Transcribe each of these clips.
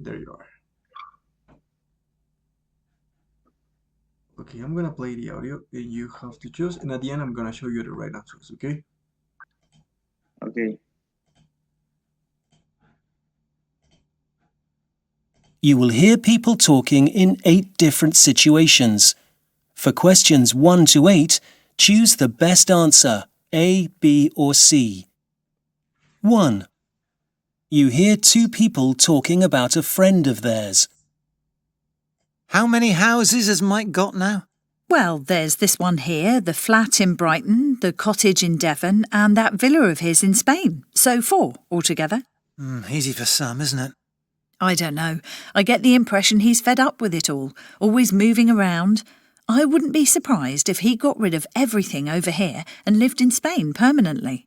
There you are. Okay, I'm gonna play the audio and you have to choose, and at the end I'm gonna show you the right answers, okay? Okay. You will hear people talking in 8 different situations. For questions 1 to 8, choose the best answer, A, B or C. 1. You hear 2 people talking about a friend of theirs. How many houses has Mike got now? Well, there's this one here, the flat in Brighton, the cottage in Devon, and that villa of his in Spain. So 4 altogether. Easy for some, isn't it? I don't know. I get the impression he's fed up with it all, always moving around. I wouldn't be surprised if he got rid of everything over here and lived in Spain permanently.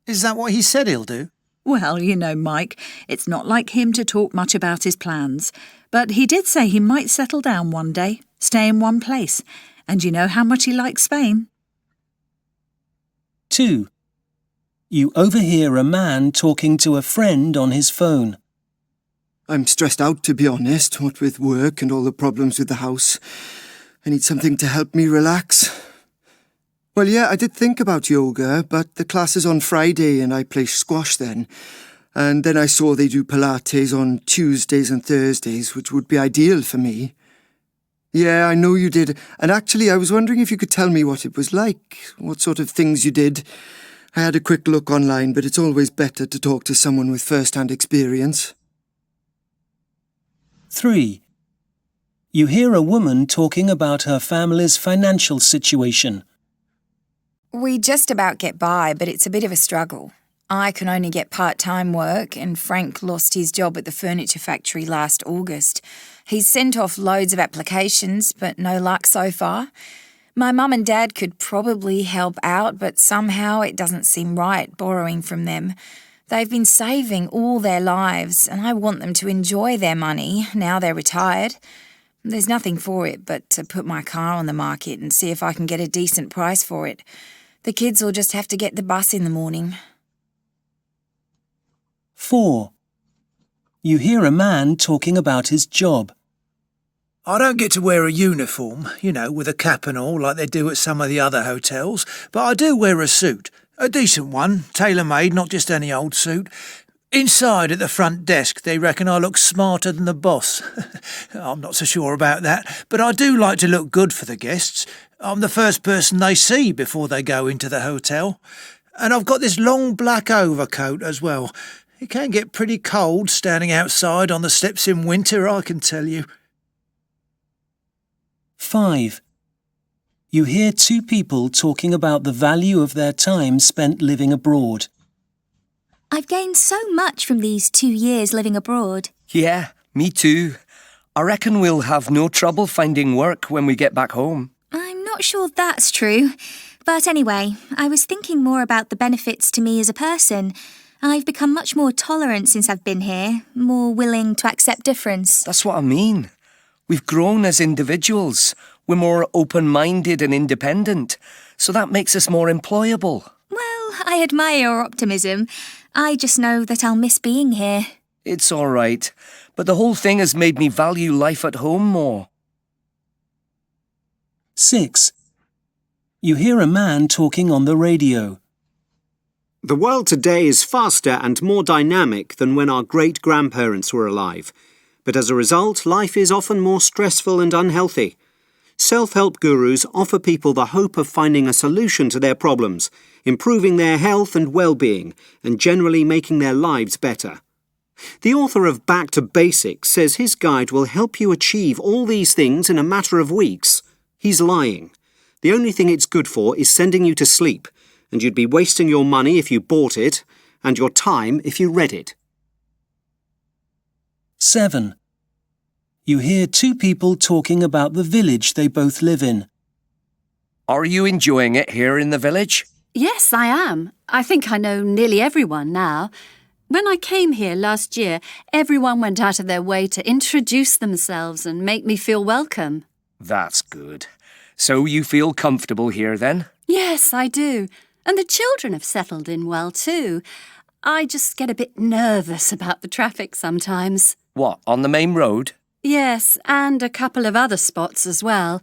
Is that what he said he'll do? Well, you know, Mike, it's not like him to talk much about his plans. But he did say he might settle down one day, stay in one place. And you know how much he likes Spain. 2. You overhear a man talking to a friend on his phone. I'm stressed out, to be honest, what with work and all the problems with the house. I need something to help me relax. Well, yeah, I did think about yoga, but the class is on Friday and I play squash then. And then I saw they do Pilates on Tuesdays and Thursdays, which would be ideal for me. Yeah, I know you did. And actually, I was wondering if you could tell me what it was like, what sort of things you did. I had a quick look online, but it's always better to talk to someone with first-hand experience. 3. You hear a woman talking about her family's financial situation. We just about get by, but it's a bit of a struggle. I can only get part-time work, and Frank lost his job at the furniture factory last August. He's sent off loads of applications, but no luck so far. My mum and dad could probably help out, but somehow it doesn't seem right borrowing from them. They've been saving all their lives, and I want them to enjoy their money now they're retired. There's nothing for it but to put my car on the market and see if I can get a decent price for it. The kids will just have to get the bus in the morning. 4. You hear a man talking about his job. I don't get to wear a uniform, with a cap and all like they do at some of the other hotels, but I do wear a suit. A decent one, tailor-made, not just any old suit. Inside at the front desk, they reckon I look smarter than the boss. I'm not so sure about that, but I do like to look good for the guests. I'm the first person they see before they go into the hotel. And I've got this long black overcoat as well. It can get pretty cold standing outside on the steps in winter, I can tell you. 5. You hear 2 people talking about the value of their time spent living abroad. I've gained so much from these 2 years living abroad. Yeah, me too. I reckon we'll have no trouble finding work when we get back home. I'm not sure that's true. But anyway, I was thinking more about the benefits to me as a person. I've become much more tolerant since I've been here, more willing to accept difference. That's what I mean. We've grown as individuals. We're more open-minded and independent, so that makes us more employable. Well, I admire your optimism. I just know that I'll miss being here. It's all right, but the whole thing has made me value life at home more. 6. You hear a man talking on the radio. The world today is faster and more dynamic than when our great-grandparents were alive. But as a result, life is often more stressful and unhealthy. Self-help gurus offer people the hope of finding a solution to their problems, improving their health and well-being, and generally making their lives better. The author of Back to Basics says his guide will help you achieve all these things in a matter of weeks. He's lying. The only thing it's good for is sending you to sleep, and you'd be wasting your money if you bought it, and your time if you read it. 7. You hear 2 people talking about the village they both live in. Are you enjoying it here in the village? Yes, I am. I think I know nearly everyone now. When I came here last year, everyone went out of their way to introduce themselves and make me feel welcome. That's good. So you feel comfortable here then? Yes, I do. And the children have settled in well too. I just get a bit nervous about the traffic sometimes. What, on the main road? Yes, and a couple of other spots as well.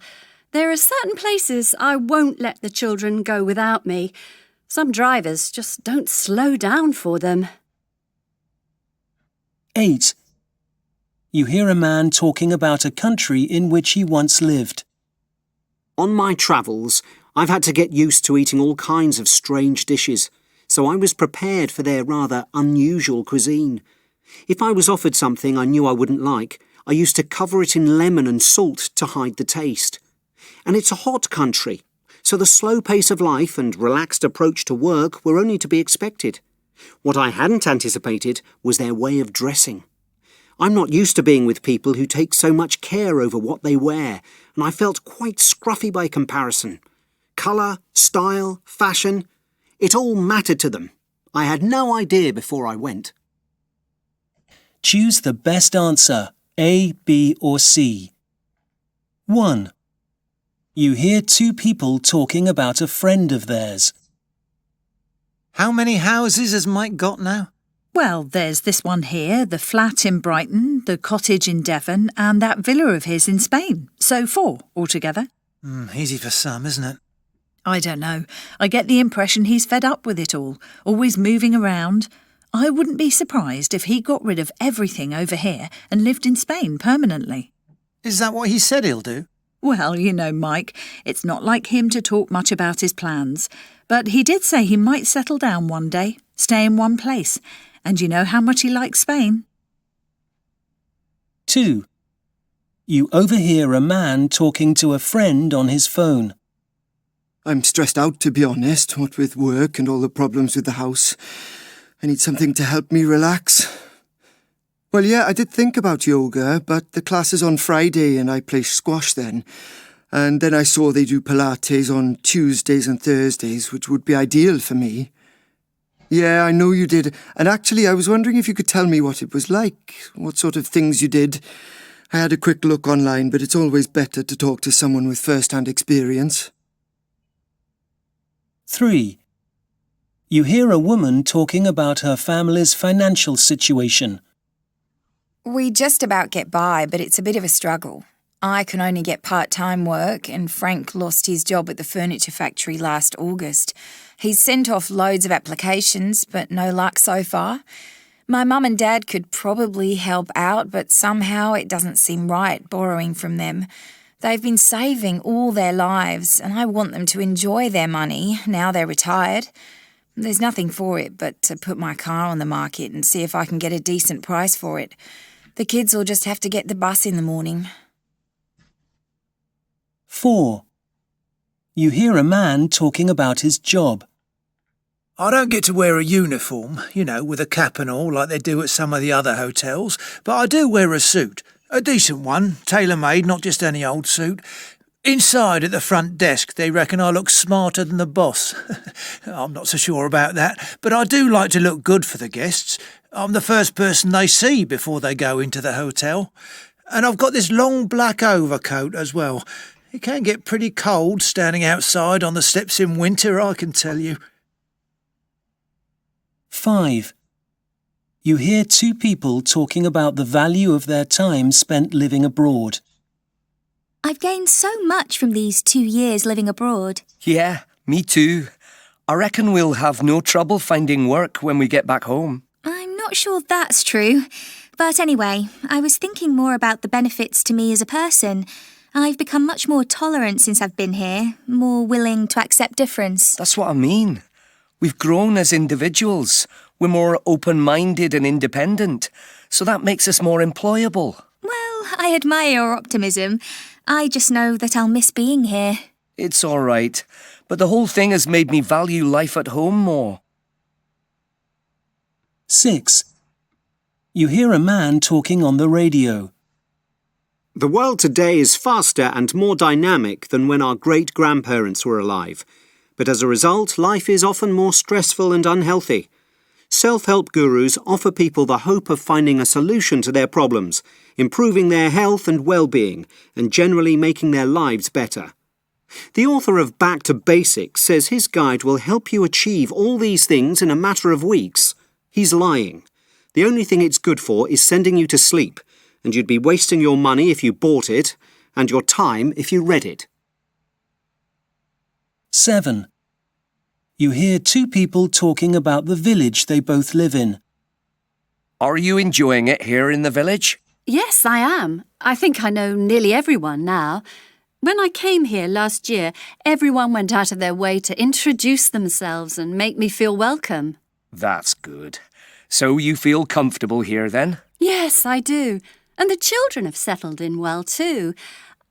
There are certain places I won't let the children go without me. Some drivers just don't slow down for them. 8. You hear a man talking about a country in which he once lived. On my travels, I've had to get used to eating all kinds of strange dishes, so I was prepared for their rather unusual cuisine. If I was offered something I knew I wouldn't like, I used to cover it in lemon and salt to hide the taste. And it's a hot country, so the slow pace of life and relaxed approach to work were only to be expected. What I hadn't anticipated was their way of dressing. I'm not used to being with people who take so much care over what they wear, and I felt quite scruffy by comparison. Colour, style, fashion, it all mattered to them. I had no idea before I went. Choose the best answer, A, B or C. 1. You hear two people talking about a friend of theirs. How many houses has Mike got now? Well, there's this one here, the flat in Brighton, the cottage in Devon, and that villa of his in Spain. So 4 altogether. Easy for some, isn't it? I don't know. I get the impression he's fed up with it all, always moving around. I wouldn't be surprised if he got rid of everything over here and lived in Spain permanently. Is that what he said he'll do? Well, you know, Mike, it's not like him to talk much about his plans. But he did say he might settle down one day, stay in one place. And you know how much he likes Spain. 2. You overhear a man talking to a friend on his phone. I'm stressed out, to be honest, what with work and all the problems with the house. I need something to help me relax. Well, yeah, I did think about yoga, but the class is on Friday and I play squash then. And then I saw they do Pilates on Tuesdays and Thursdays, which would be ideal for me. Yeah, I know you did. And actually, I was wondering if you could tell me what it was like, what sort of things you did. I had a quick look online, but it's always better to talk to someone with first-hand experience. 3. You hear a woman talking about her family's financial situation. We just about get by, but it's a bit of a struggle. I can only get part-time work, and Frank lost his job at the furniture factory last August. He's sent off loads of applications, but no luck so far. My mum and dad could probably help out, but somehow it doesn't seem right borrowing from them. They've been saving all their lives, and I want them to enjoy their money now they're retired. There's nothing for it but to put my car on the market and see if I can get a decent price for it. The kids will just have to get the bus in the morning. 4. You hear a man talking about his job. I don't get to wear a uniform, with a cap and all like they do at some of the other hotels, but I do wear a suit. A decent one, tailor-made, not just any old suit. Inside at the front desk, they reckon I look smarter than the boss. I'm not so sure about that, but I do like to look good for the guests. I'm the first person they see before they go into the hotel. And I've got this long black overcoat as well. It can get pretty cold standing outside on the steps in winter, I can tell you. 5. You hear two people talking about the value of their time spent living abroad. I've gained so much from these 2 years living abroad. Yeah, me too. I reckon we'll have no trouble finding work when we get back home. I'm not sure that's true. But anyway, I was thinking more about the benefits to me as a person. I've become much more tolerant since I've been here, more willing to accept difference. That's what I mean. We've grown as individuals. We're more open-minded and independent, so that makes us more employable. Well, I admire your optimism. I just know that I'll miss being here. It's all right, but the whole thing has made me value life at home more. 6. You hear a man talking on the radio. The world today is faster and more dynamic than when our great-grandparents were alive. But as a result, life is often more stressful and unhealthy. Self-help gurus offer people the hope of finding a solution to their problems, improving their health and well-being, and generally making their lives better. The author of Back to Basics says his guide will help you achieve all these things in a matter of weeks. He's lying. The only thing it's good for is sending you to sleep, and you'd be wasting your money if you bought it, and your time if you read it. 7. You hear two people talking about the village they both live in. Are you enjoying it here in the village? Yes, I am. I think I know nearly everyone now. When I came here last year, everyone went out of their way to introduce themselves and make me feel welcome. That's good. So you feel comfortable here then? Yes, I do. And the children have settled in well too.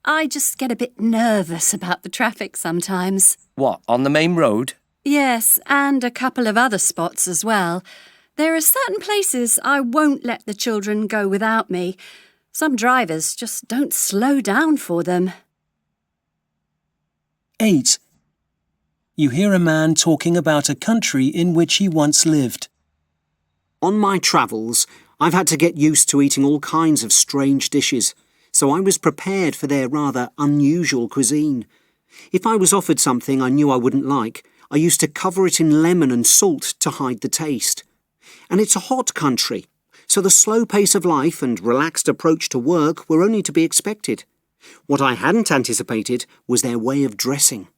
I just get a bit nervous about the traffic sometimes. What, on the main road? Yes, and a couple of other spots as well. There are certain places I won't let the children go without me. Some drivers just don't slow down for them. 8. You hear a man talking about a country in which he once lived. On my travels, I've had to get used to eating all kinds of strange dishes, so I was prepared for their rather unusual cuisine. If I was offered something I knew I wouldn't like, I used to cover it in lemon and salt to hide the taste. And it's a hot country, so the slow pace of life and relaxed approach to work were only to be expected. What I hadn't anticipated was their way of dressing.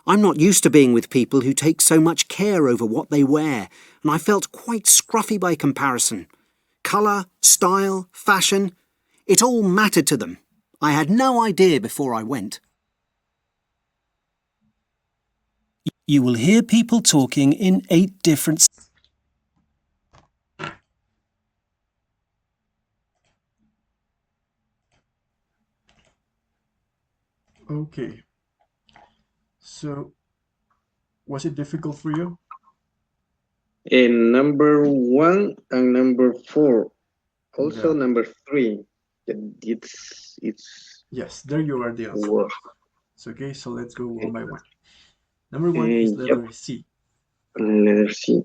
I'm not used to being with people who take so much care over what they wear, and I felt quite scruffy by comparison. Colour, style, fashion, it all mattered to them. I had no idea before I went. You will hear people talking in 8 different... Okay. So, was it difficult for you? In number 1 and number 4. Also Yeah. number 3. It's Yes, there you are the answer. wow. So, okay, so let's go one by one. Number 1 is Yep. letter C. Letter C.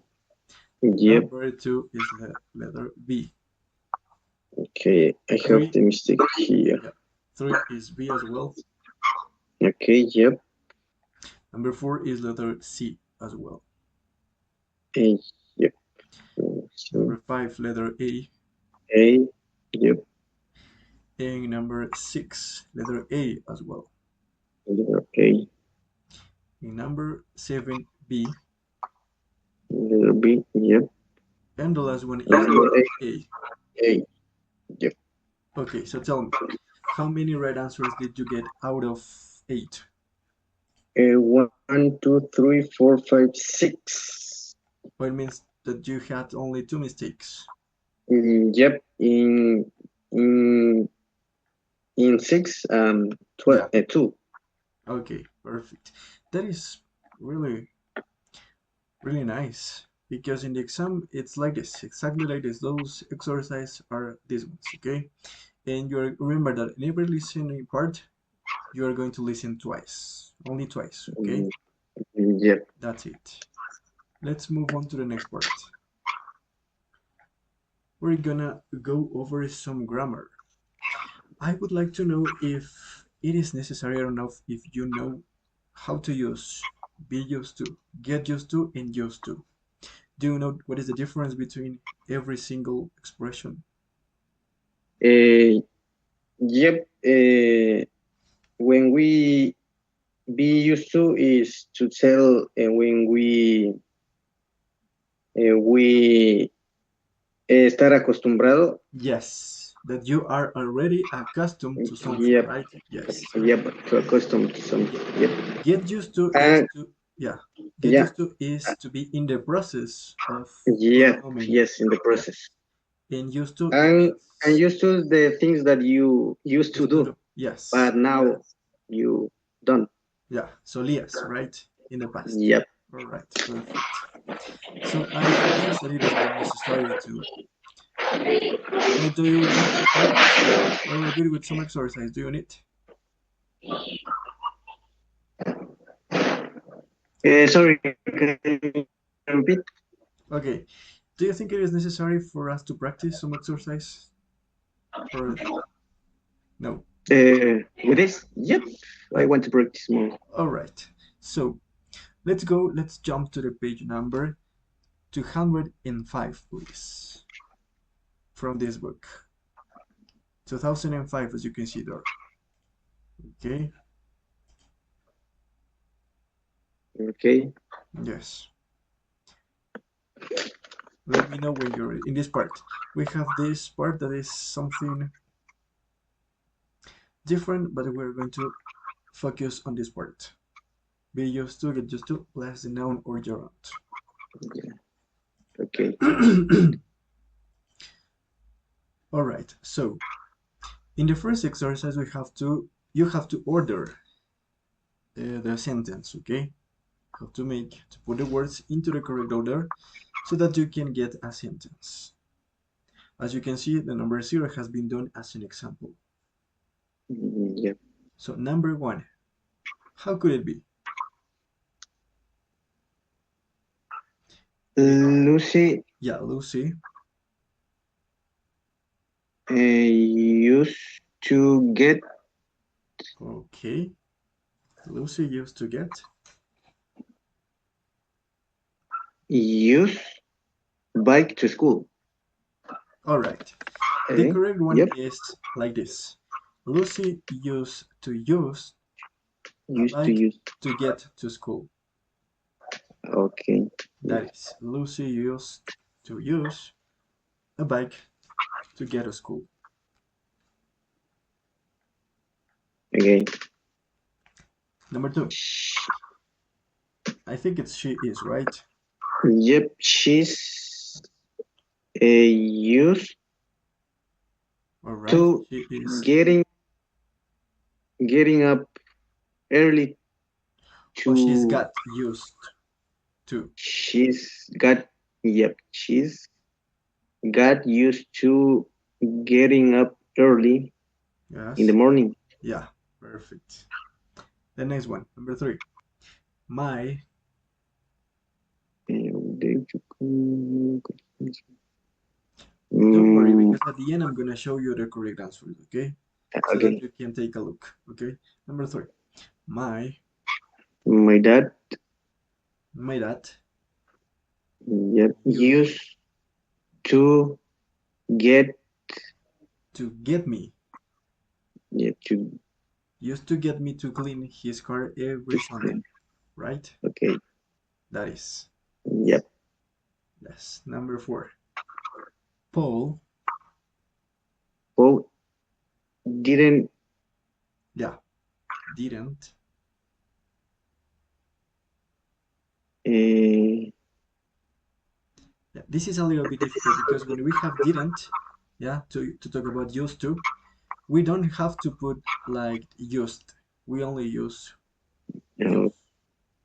Yep. Number 2 is letter B. Okay, I Three. have the mistake here. Yeah. 3 is B as well. Okay, yep. Number 4 is letter C as well. Yep. Number 5, letter A. A. Yep. And number 6, letter A as well. Letter A. And number 7, B. Letter B. Yep. And the last one is Number letter A. A. Yep. Okay, so tell me, how many right answers did you get out of 8? 1, 2, 3, 4, 5, 6. Well, it means that you had only 2 mistakes. Yep. In 6, 12, 2. Okay, perfect. That is really, really nice. Because in the exam, it's like this, exactly like this. Those exercises are these ones, okay? And remember that in every listening part, you are going to listen twice, only twice, okay? Yep. That's it. Let's move on to the next part. We're gonna go over some grammar. I would like to know if it is necessary or not if you know how to use be used to, get used to, and used to. Do you know what is the difference between every single expression? Yep. When we be used to is to tell when we estar acostumbrado. Yes, that you are already accustomed to something, Yep. right? Yes. Yep, to accustomed to something. Yep. Get used to is And to, yeah. Get yeah. used to is to be in the process of Yeah. becoming. Yes, in the process. And used to And is used to the things that you used to do, yes. but now you don't. Yeah, solias, right? In the past. Yep. All right, perfect. So I guess that it is not necessary to. Do you need? Are you good with some exercise? Do you need? Sorry, can you repeat? Okay. Do you think it is necessary for us to practice some exercise? Or no? With this? Yep. I want to practice more. All right. So let's go. Let's jump to the page number 205, please. from this book. 2005, as you can see there. Okay. Okay. Yes. Let me know when you're ready. In this part, we have this part that is something different, but we're going to focus on this part. Be used to, get used to, plus the noun or gerund. Yeah. Okay. All right. So, in the first exercise, you have to order the sentence. Okay. You have to put the words into the correct order so that you can get a sentence. As you can see, the number 0 has been done as an example. Yeah. So number 1, how could it be? Lucy Yeah, Lucy used to get Okay. Lucy used to get use bike to school. All right. The Okay. correct one Yep. is like this. Lucy used to use a Used to bike use. to get to school. Okay. That is, Lucy used to use a bike to get to school. Okay. Number 2. I think it's she is, right? Yep. She's used All right. to She is. getting up early to. Oh, she's got used to. She's got. Yep. She's got used to getting up early Yes. in the morning. Yeah, perfect. The next one, number 3. My. Don't worry, because at the end I'm gonna show you the correct answers, okay? So that you can take a look, okay? Number 3. My dad. Yep. Used to get. To get me. Yeah. To. Used to get me to clean his car every Sunday, right? Okay. That is. Yep. Yes. Number 4. Paul. Paul didn't. Yeah. Didn't. Yeah, this is a little bit difficult because when we have didn't, yeah, to talk about used to, we don't have to put like used. We only use.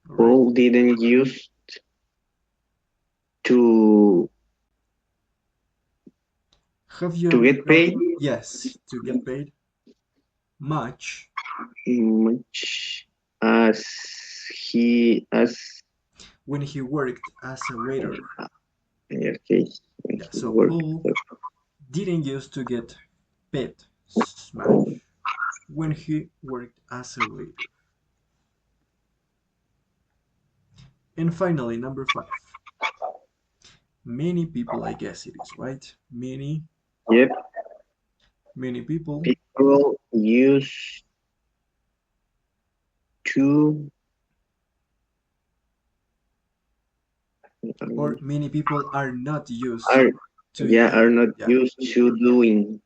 Paul didn't use to. Have you To get paid? Yes, to get paid. Much As when he worked as a waiter. Okay. Yeah, so Paul didn't used to get paid much when he worked as a waiter. And finally, number 5. Many people, I guess it is, right? Many. Yep. Many people. People use to. Or many people are not used to. Yeah, are not used to doing.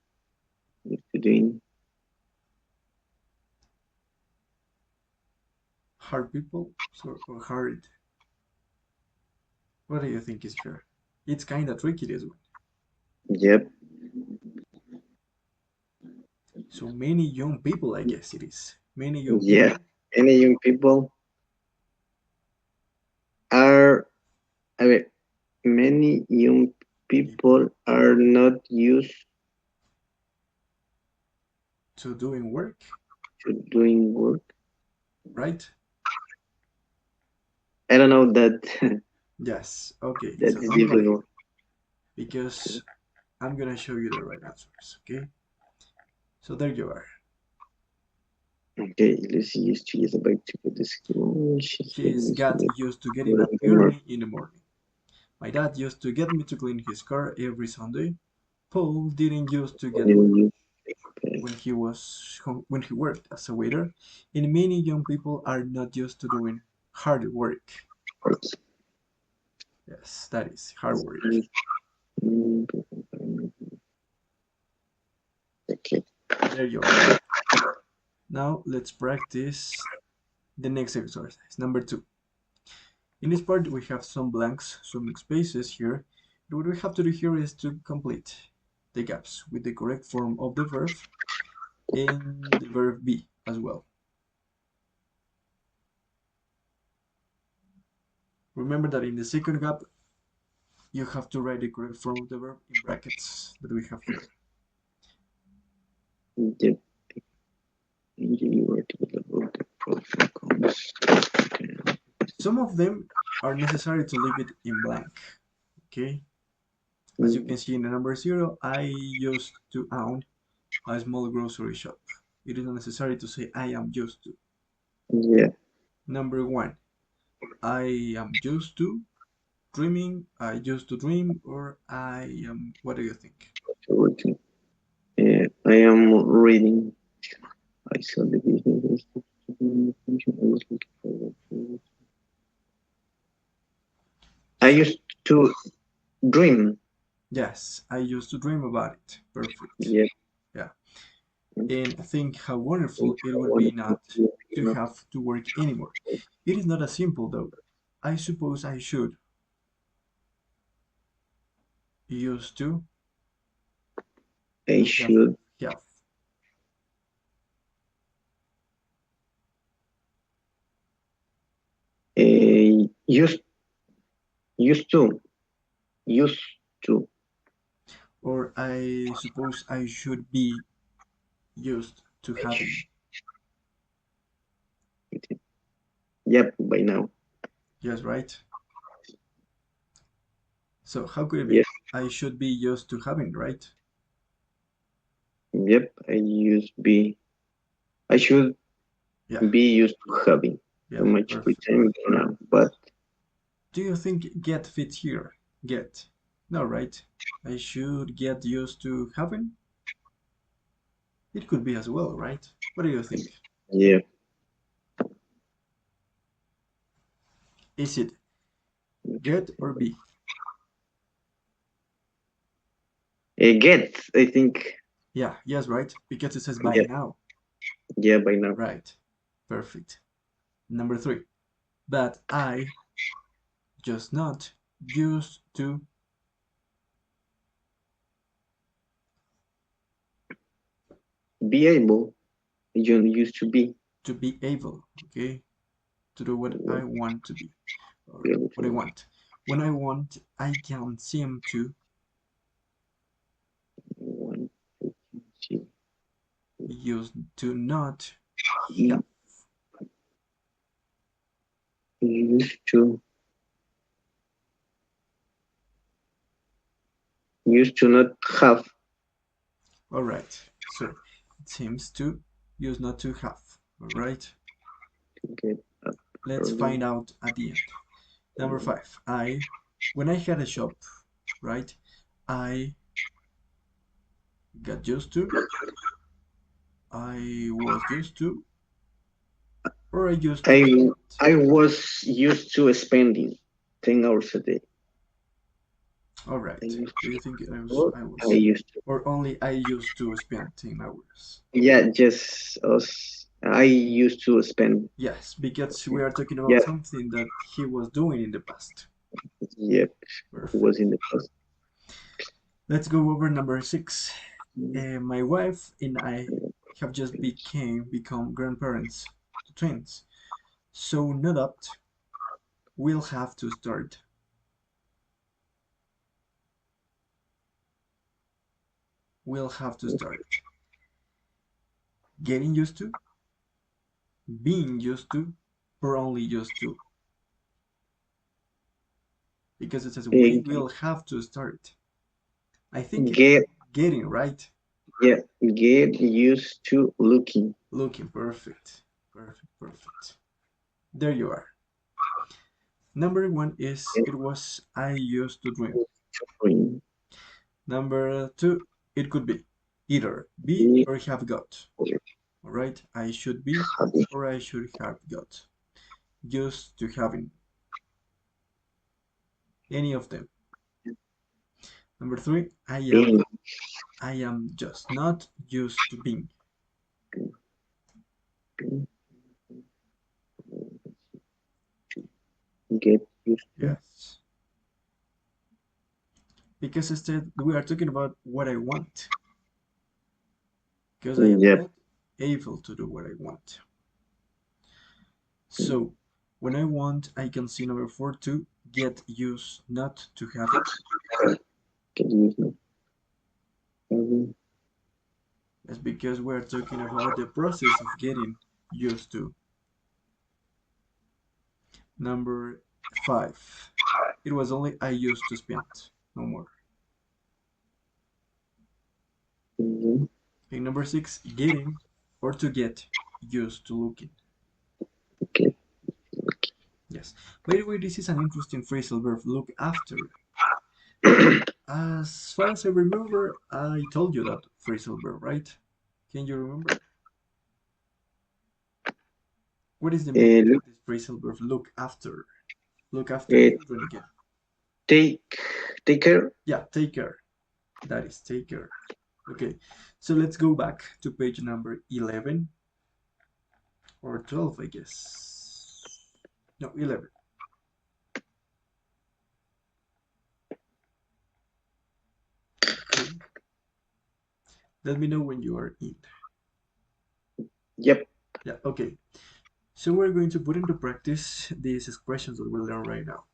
Hard people or hard. What do you think is fair? It's kind of tricky, this one. Yep. So many young people, I guess it is. Many young people. Yeah, many young people are. Many young people are not used to doing work. Right? I don't know that. Yes. Okay. That's difficult. Because I'm gonna show you the right answers. Okay. So there you are. Okay, Lucy used to use a bike to go to school. She's got used to getting up early in the morning. My dad used to get me to clean his car every Sunday. Paul didn't used to get Didn't work use when he worked as a waiter, and many young people are not used to doing hard work. words. Yes, that is hard work. Okay. There you are. Now let's practice the next exercise, number 2. In this part we have some blanks, some spaces here. What we have to do here is to complete the gaps with the correct form of the verb and the verb be as well. Remember that in the second gap you have to write the correct form of the verb in brackets that we have here. Yep. You were to develop the pros and cons. Okay. Some of them are necessary to leave it in blank. Okay. As you can see in the number 0, I used to own a small grocery shop. It is not necessary to say I am used to. Yeah. Number 1, I am used to dreaming, I used to dream, or I am, what do you think? Working. I am reading. I saw the business. I was looking forward. I used to dream. Yes, I used to dream about it. Perfect. Yeah. Yeah. And think how wonderful it would be not to have to work anymore. It is not as simple though. I suppose I should. Used to. I should. Have. Used to. Or I suppose I should be used to having. Yep, by now. Yes, right? So how could it be? Yes. I should be used to having, right? Yep, I should be used to having much free time now, but do you think get fits here? Get. No, right? I should get used to having? It could be as well, right? What do you think? Yeah. Is it get or be? Get, I think. Yeah, yes, right? Because it says by now. Yeah, by now. Right. Perfect. Number 3. But I just not used to be able. You used to be. To be able, okay? To do what I want to be. Or what I want. When I want, I can seem to used to not have. Used to not have. All right. So it seems to use not to have. All right. Let's find out at the end. Number 5. When I had a shop, right? I got used to. I was used to. Or I used to. I was used to spending 10 hours a day. All right. Do you think I was? I used to. Or only I used to spend 10 hours? Yeah, just us. I used to spend. Yes, because we are talking about something that he was doing in the past. Yep, it was in the past. Let's go over number 6. My wife and I have just become grandparents to twins. So no doubt we'll have to start. We'll have to start getting used to, being used to, or only used to. Because it says we will have to start. I think getting, right? Yeah, get used to looking. Looking, perfect. Perfect. There you are. Number 1 is, it was I used to dream. Number 2, it could be either be or have got. All right, I should be or I should have got. Used to having. Any of them. Number 3, I am just not used to being. Get used to. Yes. Because instead we are talking about what I want. Because I am Yep. not able to do what I want. So when I want, I can see number 4 to get used not to have it. Get used to. Having. That's because we're talking about the process of getting used to. Number 5, it was only I used to spend, no more. Mhm. Okay, number 6, getting or to get used to looking. Okay. Yes. By the way, this is an interesting phrasal verb, look after. As far as I remember, I told you that phrasal verb, right? Can you remember? What is the meaning of this phrasal verb, look after? Look after children again. Take care. Yeah, take care. That is take care. Okay, so let's go back to page number 11 or 12, I guess. No, 11. Okay. Let me know when you are in. Yep. Yeah, okay. So we're going to put into practice these expressions that we'll learn right now.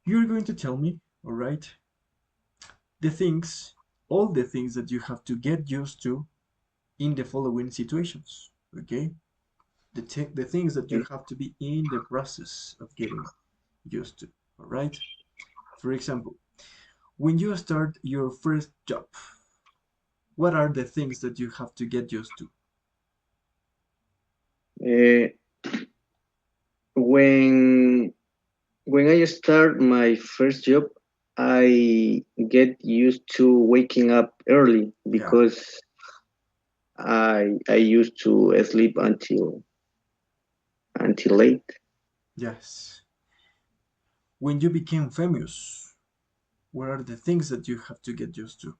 You're going to tell me, all right, all the things that you have to get used to in the following situations, okay? The things that you have to be in the process of getting used to, all right? For example, when you start your first job, what are the things that you have to get used to? When I start my first job, I get used to waking up early because I used to sleep until late. Yes. When you became famous, what are the things that you have to get used to?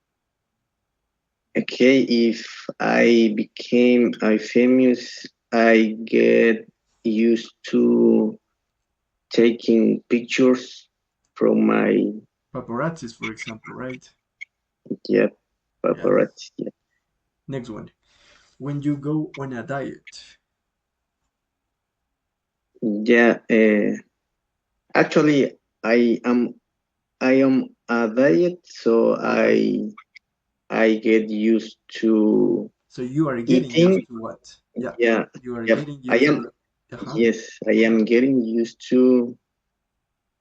Okay, if I became famous, I get used to taking pictures from my Paparazzis, for example, right? paparazzi. Yeah. Next one. When you go on a diet. Yeah. Actually, I am a diet, so I get used to. So you are getting used to what? Yeah. You are Yep. getting used to. Yes, I am getting used to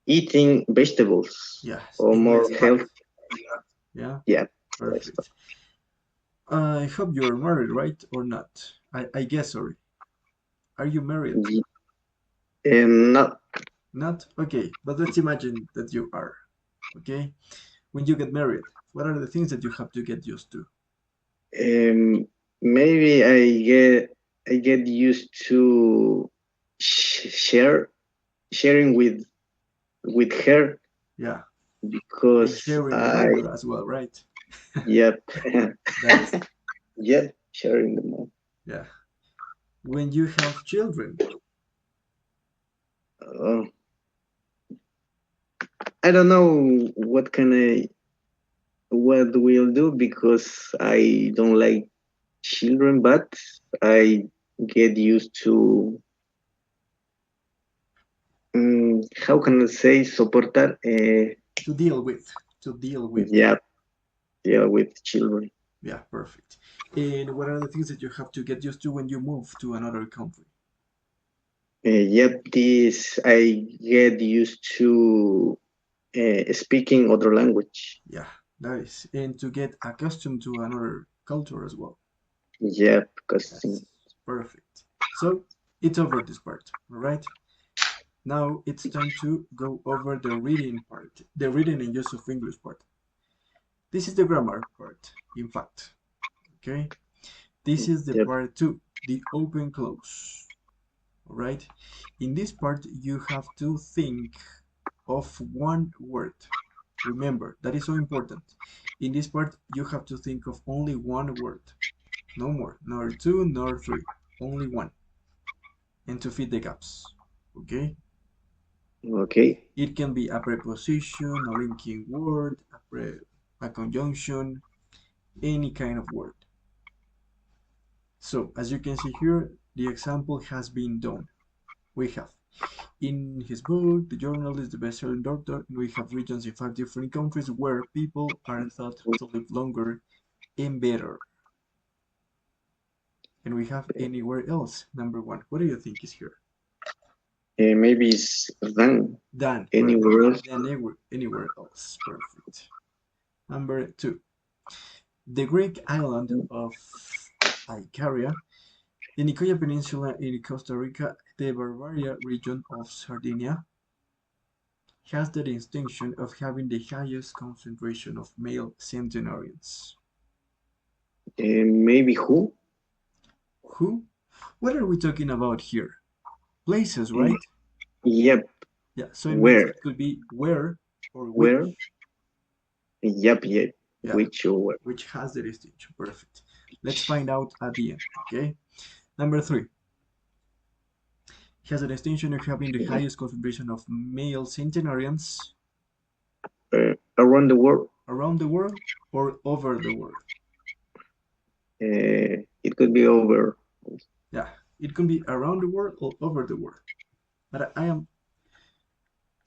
eating vegetables. Yes. Or more healthy. Yeah. Yeah. Perfect. I hope you are married, right? Or not? I guess, sorry. Are you married? Not. Not? Okay, but let's imagine that you are. Okay? When you get married, what are the things that you have to get used to? Maybe I get used to sharing with her. Yeah. Because sharing the mother as well, right? Yep. That's, yeah, sharing the mother. Yeah. When you have children. I don't know what we'll do because I don't like children, but I get used to how can I say soportar? To deal with. Yeah, deal with children. Yeah, perfect. And what are the things that you have to get used to when you move to another country? Yep, this I get used to speaking other language. Yeah, nice. And to get accustomed to another culture as well. Yep, custom. Perfect. So it's over this part, all right? Now it's time to go over the reading part, the reading and use of English part. This is the grammar part, in fact. Okay? This is the Yep. part 2, the open close. All right? In this part, you have to think of one word. Remember, that is so important. In this part, you have to think of only one word. No more, nor two, nor three. Only one. And to fill the gaps. Okay? Okay. It can be a preposition, a linking word, a conjunction, any kind of word. So, as you can see here, the example has been done. We have, in his book, The Journalist, the Best-Selling Doctor, we have regions in 5 different countries where people are thought to live longer and better. And we have anywhere else, number 1. What do you think is here? Maybe it's than Than. anywhere else. Than anywhere else. Perfect. Number 2. The Greek island of Icaria, the Nicoya Peninsula in Costa Rica, the Bavaria region of Sardinia, has the distinction of having the highest concentration of male centenarians. Maybe who? Who? What are we talking about here? Places, right? Yep. Yeah, so it Where? means it could be where or Where? which. Yep. Yeah. Which or where? Which has the distinction. Perfect. Let's find out at the end, okay? Number 3. Has a distinction of having the highest concentration of male centenarians Around the world. around the world or over the world. It could be over. Yeah, it can be around the world or over the world. But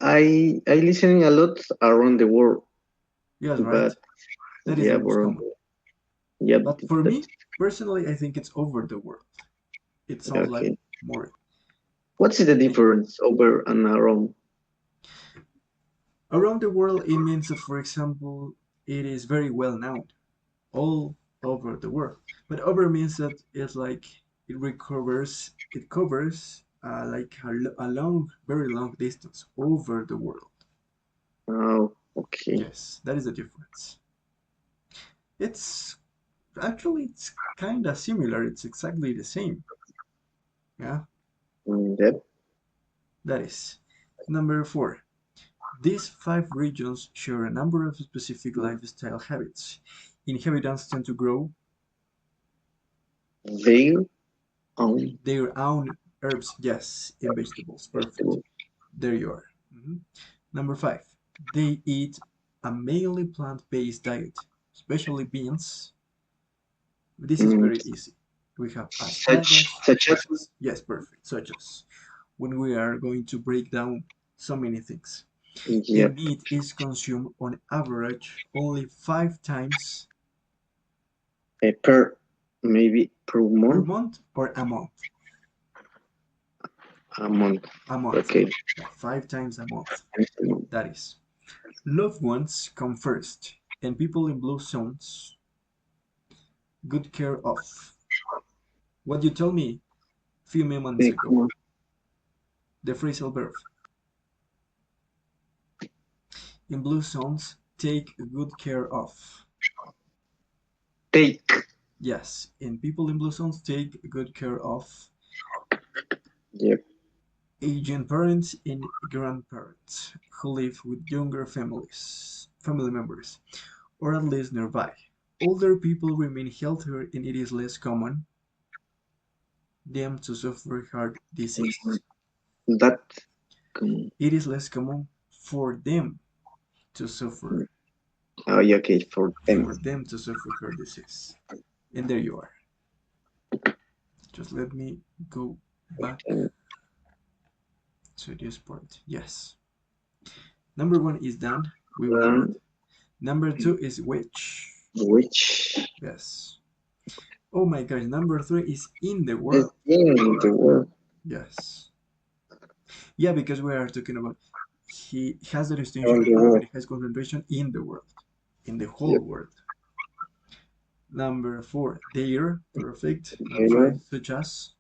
I listening a lot around the world. yes, right. But That is yeah, the most common. Yeah, But for me, personally, I think it's over the world. It sounds like more. What's the difference over and around? Around the world, it means that, for example, it is very well known all over the world. But over means that it's like it covers like a long, very long distance over the world. Oh, okay. Yes, that is the difference. It's kind of similar. It's exactly the same. Yeah. Yep. That is. Number 4. These 5 regions share a number of specific lifestyle habits. Inhabitants tend to grow their own herbs, yes, and vegetables. Perfect. There you are. Number 5. They eat a mainly plant-based diet, especially beans. This is very easy. We have such as? Yes, perfect. Such as when we are going to break down so many things. Yep. The meat is consumed on average only 5 times per month. Per month or a month? A month. A month. Okay. 5 times a month. That is. Loved ones come first, and people in blue zones good care of. What you told me a few moments ago. The phrasal verb. In blue zones, take good care of. Take. Yes, and people in blue zones take good care of. Yep. Aging parents and grandparents who live with younger family members, or at least nearby. Older people remain healthier and it is less common them to suffer heart disease. It is less common for them to suffer. Oh, yeah, okay, for them. For them to suffer heart disease. And there you are. Just let me go back to this part. Yes. Number 1 is done. We will learn. Number 2 is which. Which? Yes. Oh my gosh. Number 3 is in the world. In the world. Yes. Yeah, because we are talking about he has the distinction of his concentration in the world, in the whole world. Number 4, there, perfect. Number 5, such as.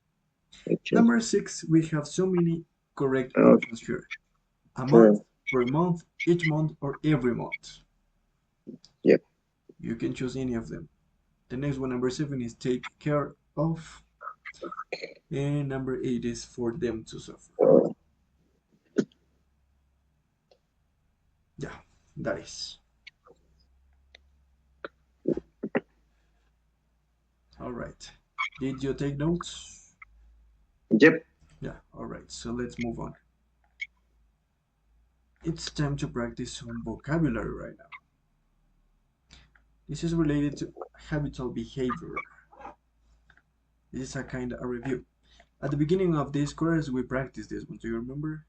Number 6, we have so many correct options here. A month, per month, each month, or every month. Yep. You can choose any of them. The next one, number 7, is take care of. And number 8 is for them to suffer. Yeah, that is. All right. Did you take notes? Yep. Yeah, all right. So let's move on. It's time to practice some vocabulary right now. This is related to habitual behavior. This is a kind of a review. At the beginning of this course, we practiced this one. Do you remember?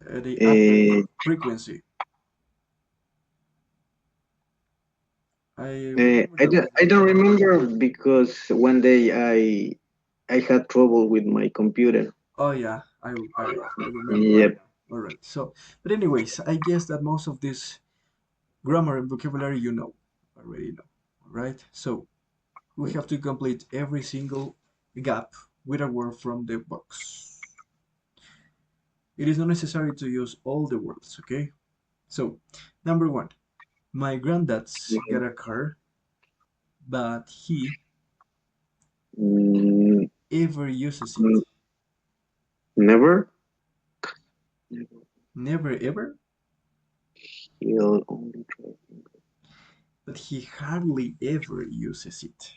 The adverb frequency. I don't remember because one day I had trouble with my computer. Oh yeah, I remember. Yep. All right. So, but anyways, I guess that most of this grammar and vocabulary you already know. All right. So we have to complete every single gap with a word from the box. It is not necessary to use all the words. Okay. So number 1, my granddad's got a car, but he ever uses it. Never. Never ever. He'll only drive. But he hardly ever uses it.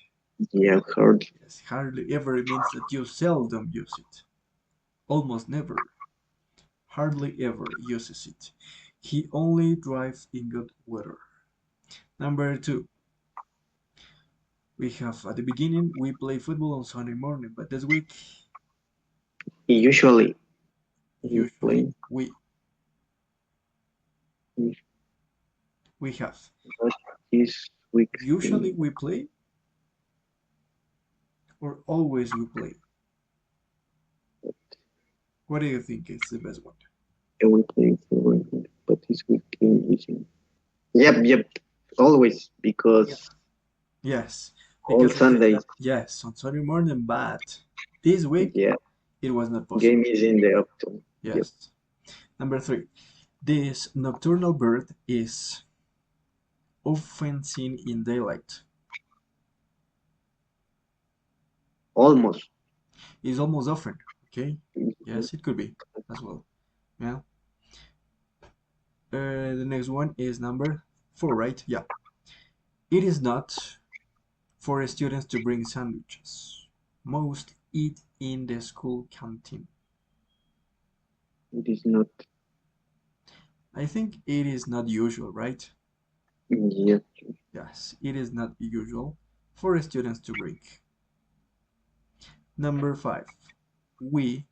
Yeah, hardly. Yes, hardly ever means that you seldom use it. Almost never. Hardly ever uses it. He only drives in good weather. Number 2. We have at the beginning we play football on Sunday morning, but this week usually we have. This week. Usually we play or always we play? What do you think is the best one? We play, but this week is. Yep. Always, because. Yes. All Sundays. Yes, on Sunday morning, but this week it was not possible. Game is in the afternoon. Yes. Yep. Number 3. This nocturnal bird is often seen in daylight. Almost. Is almost often. Okay. Yes, it could be as well. Yeah. The next one is number 4, right? Yeah. It is not for students to bring sandwiches. Most eat in the school canteen. It is not. I think it is not usual, right? Yes. Yes, it is not usual for students to bring. Number 5. We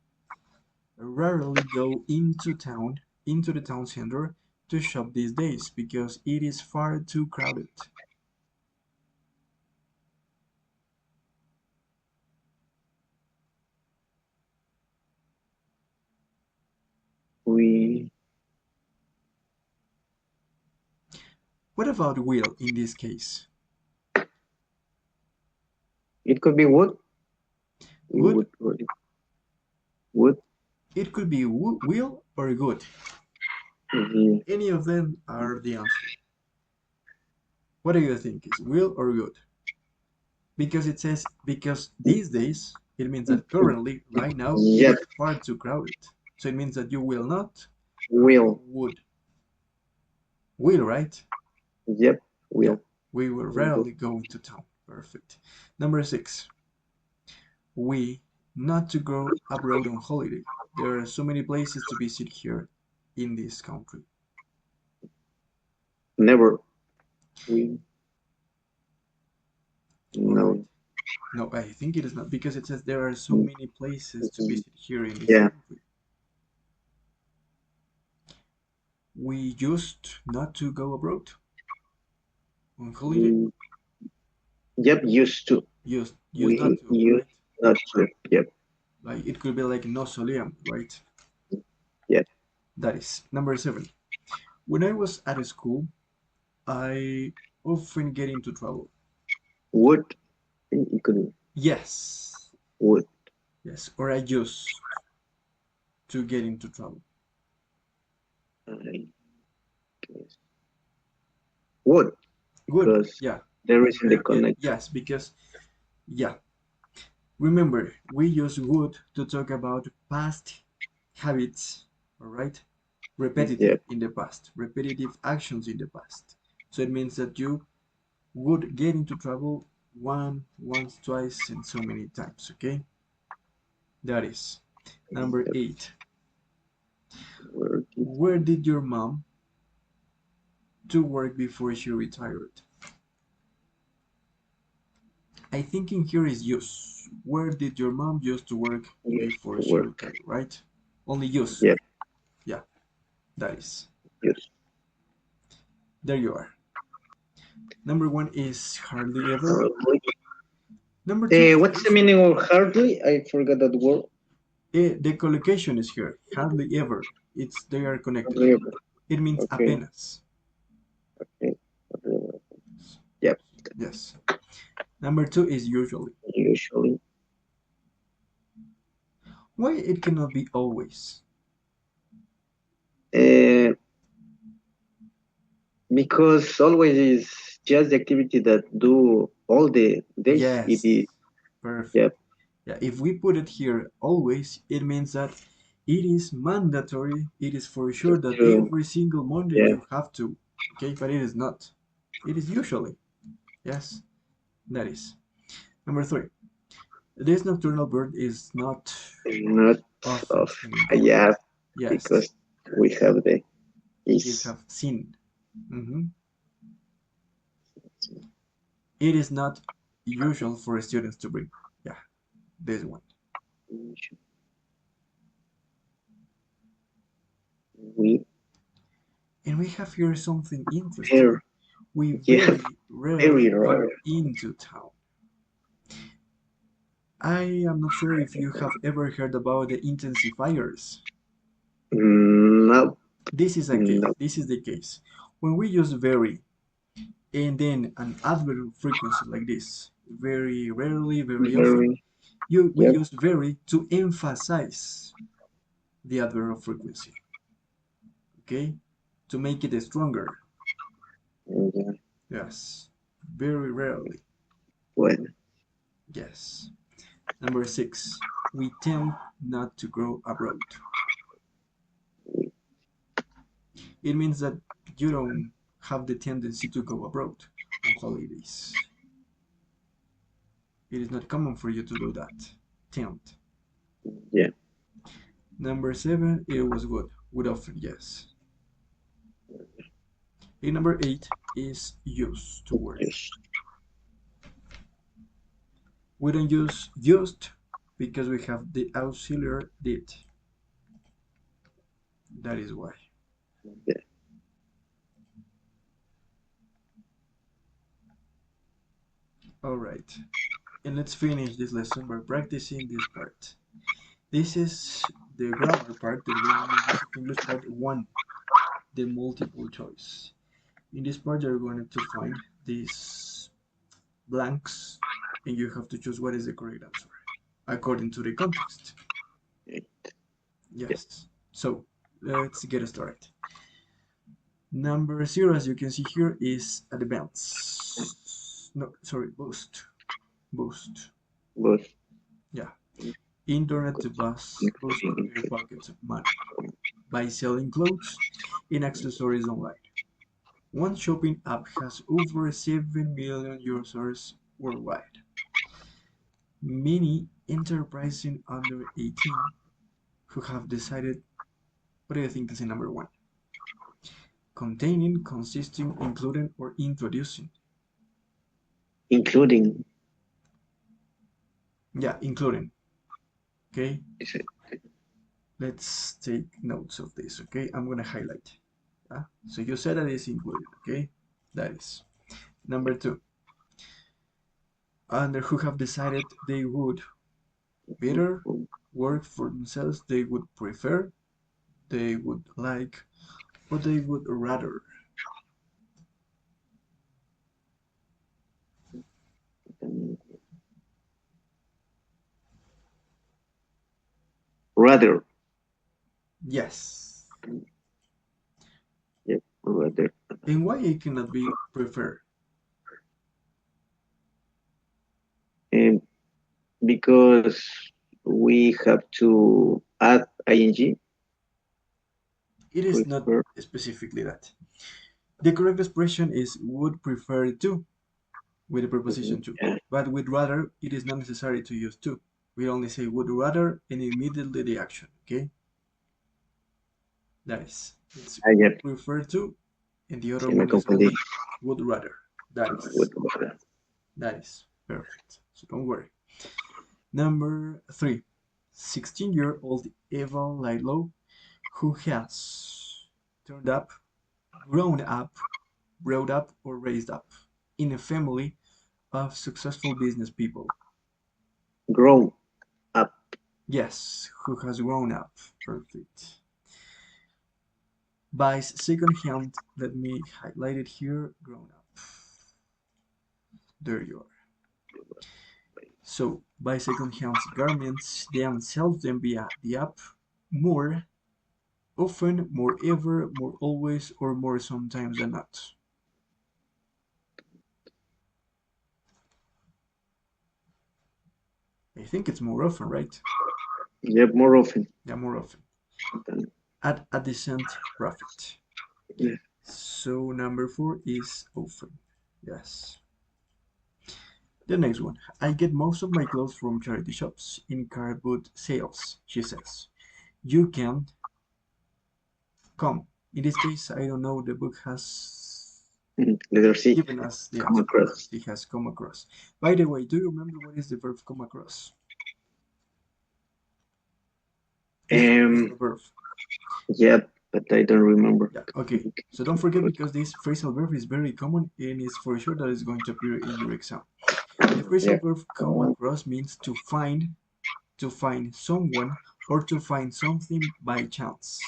rarely go into the town center to shop these days because it is far too crowded. What about will in this case? It could be would. Would. Would. It could be will or good. Any of them are the answer. What do you think? Is will or good? Because it says, because these days, it means that currently, right now, it's far too crowded. So it means that you will not. Would. Will, right? Yep, will. Yeah, we will rarely go into town. Perfect. Number 6. We not to go abroad on holiday. There are so many places to visit here in this country. Never. No. No, I think it is not, because it says there are so many places to visit here in this country. We used not to go abroad on holiday. Yep, used to. Used not to, right? Not to, yep. Like it could be like no solíamos, right? Yeah. That is. Number 7. When I was at school, I often get into trouble. Would. It could be. Yes. Would. Yes, or I used to get into trouble. I guess. would, Would, because yeah. there is in the Yeah, connect. yes, because, yeah. Remember, we use would to talk about past habits, all right? Yeah. Repetitive in the past, repetitive actions in the past. So it means that you would get into trouble once, twice, and so many times, okay? That is. Number 8. Where did your mom to work before she retired? I think in here is use. Where did your mom used to work Used before to she work. retired, right? Only use. Yeah. Yeah, that is. Yes. There you are. Number 1 is hardly ever. Number 2 is What's the meaning of hardly? I forgot that word. the collocation is here. Hardly ever. They are connected. Hardly ever. It means Okay. apenas. Okay. Yep. Yes. Number 2 is usually. Usually. Why it cannot be always? Because always is just the activity that do all the days. Yes. It is. Perfect. Yep. Yeah, if we put it here always, it means that it is mandatory. It is for sure that To- every single Monday Yeah. you have to. Okay, but it is not. It is usually. Yes, that is. Number 3. This nocturnal bird is not Not often of. seen in public. Yeah. Yes, Because we have the you is. have seen. Mhm. It is not usual for students to bring. Yeah, this one. We And we have here something interesting. here. We Yeah. very rarely Very go rare. into town. I am not sure if you have ever heard about the intensifiers. No. This is a case. No. This is the case. When we use very and then an adverb frequency like this, very rarely, very often, Very. we Yep. use very to emphasize the adverb of frequency. Okay? To make it stronger. Yeah. Yes. Very rarely. When. Yes. Number 6. We tend not to go abroad. It means that you don't have the tendency to go abroad on holidays. It is not common for you to do that. Tend. Yeah. Number 7, it was good. Would often, yes. And number 8 is use to work. Yes. We don't use used because we have the auxiliary did. That is why. Yeah. All right. And let's finish this lesson by practicing this part. This is the grammar part, the basic English part 1, the multiple choice. In this part, you're going to find these blanks, and you have to choose what is the correct answer according to the context. Yes. So let's get started. Number 0, as you can see here, is advance. No, sorry, boost. Boost. Boost. Yeah. Internet to boost your pocket money by selling clothes and accessories online. One shopping app has over 7 million users worldwide. Many enterprises under 18 who have decided, what do you think is in number 1? Containing, consisting, including, or introducing? Including. Yeah, including. Okay. Let's take notes of this. Okay, I'm gonna highlight. So you said that is included. Okay, that is number 2. Under who have decided they would better work for themselves, they would prefer, they would like, or they would rather. Rather. Yes. Yep. Rather. And why it cannot be prefer? Um, because we have to add ing. It is not Prefer. specifically that. The correct expression is would prefer to with the preposition to. Yeah. But with rather, it is not necessary to use to. We only say would rather and immediately the action. Okay? That is. It's Yeah. would prefer to, and the other Se me one is confundí. only would rather. That is. Would rather. That is perfect. So don't worry. Number 3. 16-year-old Eva Lilo, who has turned up, grown up, brought up, or raised up in a family of successful business people. Grow up. Yes, who has grown up. Perfect. Buys second-hand, let me highlight it here, grown up. There you are. So, buy second-hand garments, then sells them via the app more often, more ever, more always, or more sometimes than not. I think it's more often, right? Yep, more often. Yeah, more often. At a decent profit. Yeah. So number 4 is often. Yes. The next one. I get most of my clothes from charity shops in car boot sales, she says. You can come. In this case, I don't know, the book has Letter C. given us the Come answer. across. It has come across. By the way, do you remember what is the verb come across? It's a verb. Yep, but I don't remember. Yeah, okay. So don't forget, because this phrasal verb is very common and is for sure that it's going to appear in your exam. The phrasal verb come across means to find someone, or to find something by chance.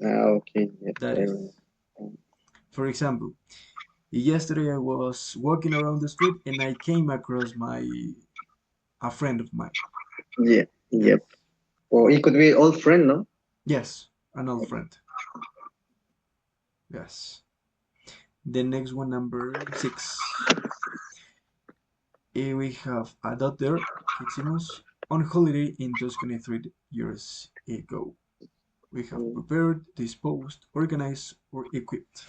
Okay. Yep, That is. For example, yesterday I was walking around the street and I came across a friend of mine. Yeah. Yep. Or it could be old friend, no? Yes, an old friend. Yes. The next one, number 6. Here we have a daughter, Kitsimus, on holiday in Tuscany 3 years ago. We have prepared, disposed, organized, or equipped.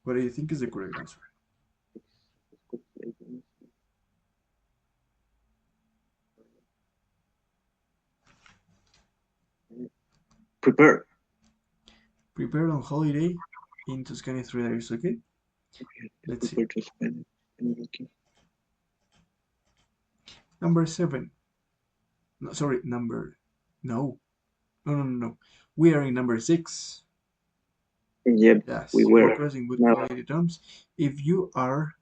What do you think is the correct answer? Prepare. Prepared on holiday in Tuscany 3 years, okay? Let's see. Number 7. No, sorry, no. We are in number 6. Yep, yes, we were. Progressing with quality terms. If you are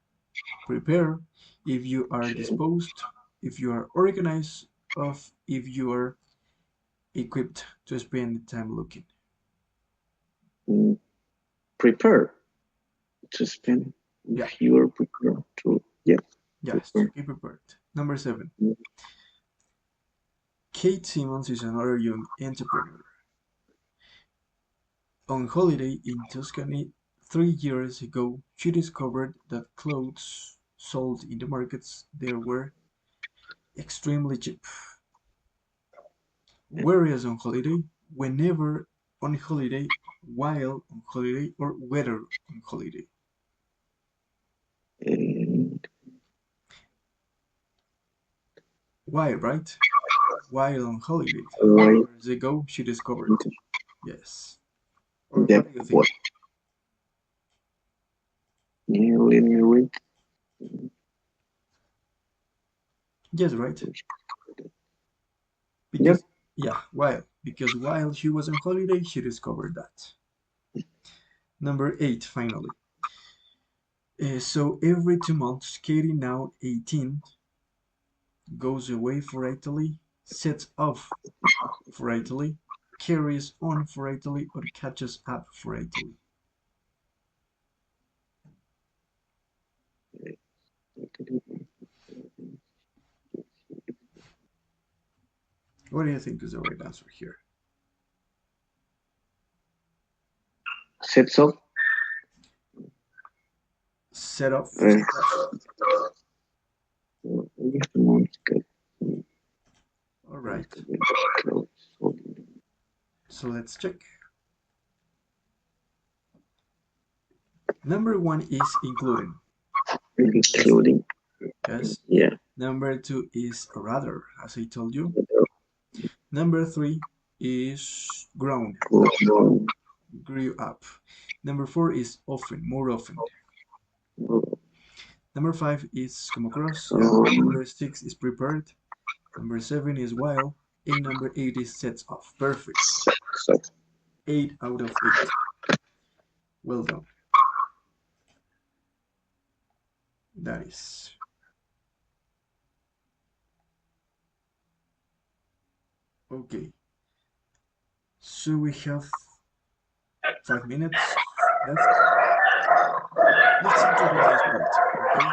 prepared, if you are disposed, if you are organized, if you are equipped to spend time looking. Prepare to spend. Yeah. If you are prepared to, yes. Yes, to be prepared. Number 7. Kate Simmons is another young entrepreneur. On holiday in Tuscany 3 years ago, she discovered that clothes sold in the markets there were extremely cheap. Whereas on holiday, whenever on holiday, while on holiday, or whether on holiday. Why, right? While on holiday. 3 years ago, she discovered. Yes. Or what do you think? Yeah, let me read. Yes, right? Because, yep. Yeah, because while she was on holiday, she discovered that. Number 8, finally. So every 2 months, Katie, now 18, goes away for Italy, sets off for Italy, carries on for Italy, or catches up for Italy. What do you think is the right answer here? sets off. Set off. All right. So let's check. Number 1 is including. Including. Yes. Yeah. Number 2 is rather, as I told you. Number 3 is grown. Grew up. Number 4 is often, more often. Number 5 is come across. Number 6 is prepared. Number 7 is while. And number 8 is sets off. Perfect. 8 out of 8. Well done. That is. Okay. So we have 5 minutes left. Let's introduce this part, okay?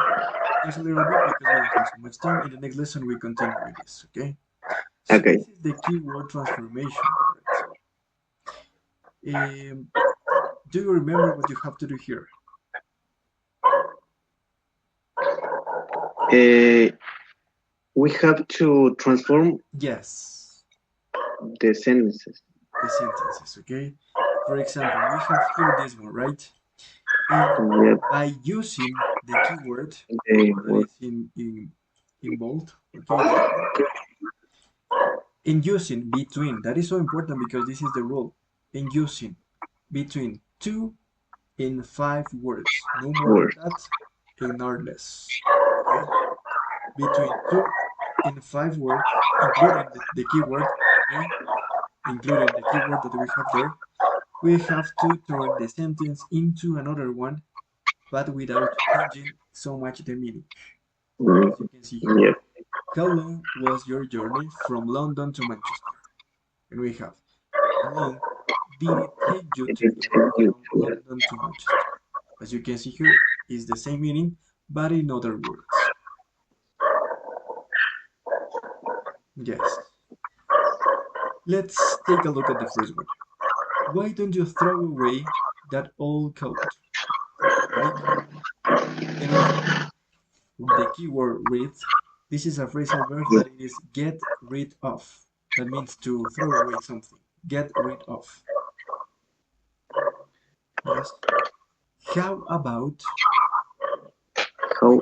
Just a little bit because we don't have so much time. In the next lesson, we continue with this, okay? So Okay. this is the keyword transformation. Right? Do you remember what you have to do here? We have to transform Yes, the sentences. the sentences, okay? For example, we have here this one, right? And Yep. by using the keyword Okay. that is in bold, okay? In using between, that is so important because this is the rule. In using between 2 and 5 words, no more than that, and not less. Okay? Between 2 and 5 words, including the keyword, okay? Including the keyword that we have there, we have to turn the sentence into another one, but without changing so much the meaning. As you can see here. Yep. How long was your journey from London to Manchester? And we have, how long did it take you to get from London to Manchester? As you can see here, is the same meaning, but in other words. Yes. Let's take a look at the first one. Why don't you throw away that old coat? Right? And we have the keyword read. This is a phrasal verb that is get rid of. That means to throw away something. Get rid of. Yes. How about? How?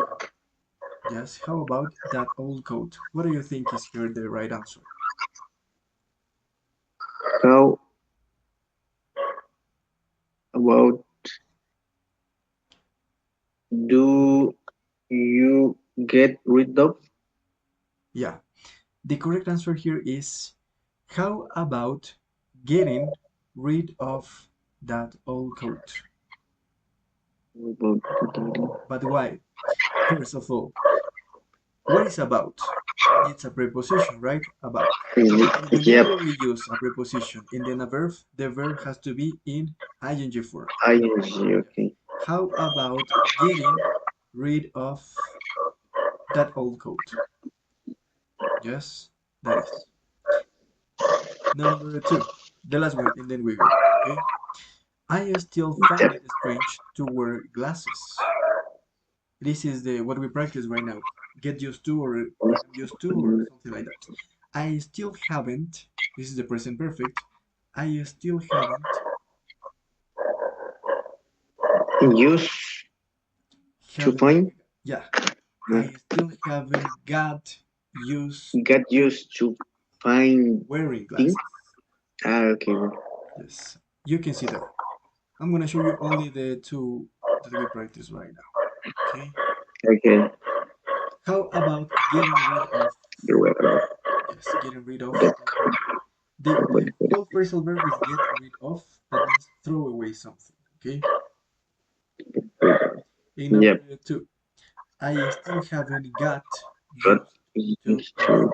Yes. How about that old coat? What do you think is here the right answer? How about do you get rid of? Yeah. The correct answer here is how about getting rid of that old coat? But why? First of all, what is about? It's a preposition, right? About. And Yep. whenever we use a preposition and then a verb, the verb has to be in ing form. ING, okay. How about getting rid of that old coat? Yes, that is. Number 2, the last one, and then we go, okay? I still find it strange to wear glasses. This is what we practice right now. Get used to or used to or something like that. I still haven't, this is the present perfect, I still haven't Use to find? Yeah. I still haven't got used to find wearing glasses. Okay. Yes, you can see that. I'm gonna show you only the 2 that we practice right now. Okay. Okay. How about getting rid of? Yes, getting rid of. The whole phrasal verb is get rid of. That means throw away something. Okay. In number 2, I still haven't got used to.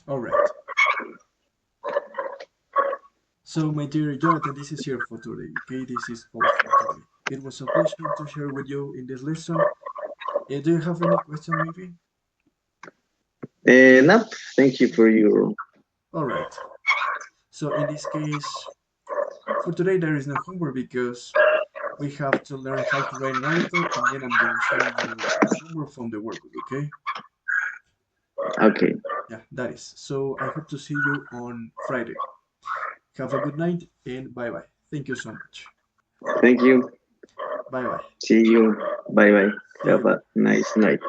All right. So, my dear Jonathan, this is here for today. Okay, this is all for today. It was a pleasure to share with you in this lesson. Do you have any question, maybe? No, thank you for your. All right. So in this case, for today there is no homework because we have to learn how to write an article, and then I'm gonna show you homework from the workbook. Okay? Okay. Yeah, that is. So I hope to see you on Friday. Have a good night and bye bye. Thank you so much. Thank you. Bye bye. See you. Bye bye. See Have you. a nice night.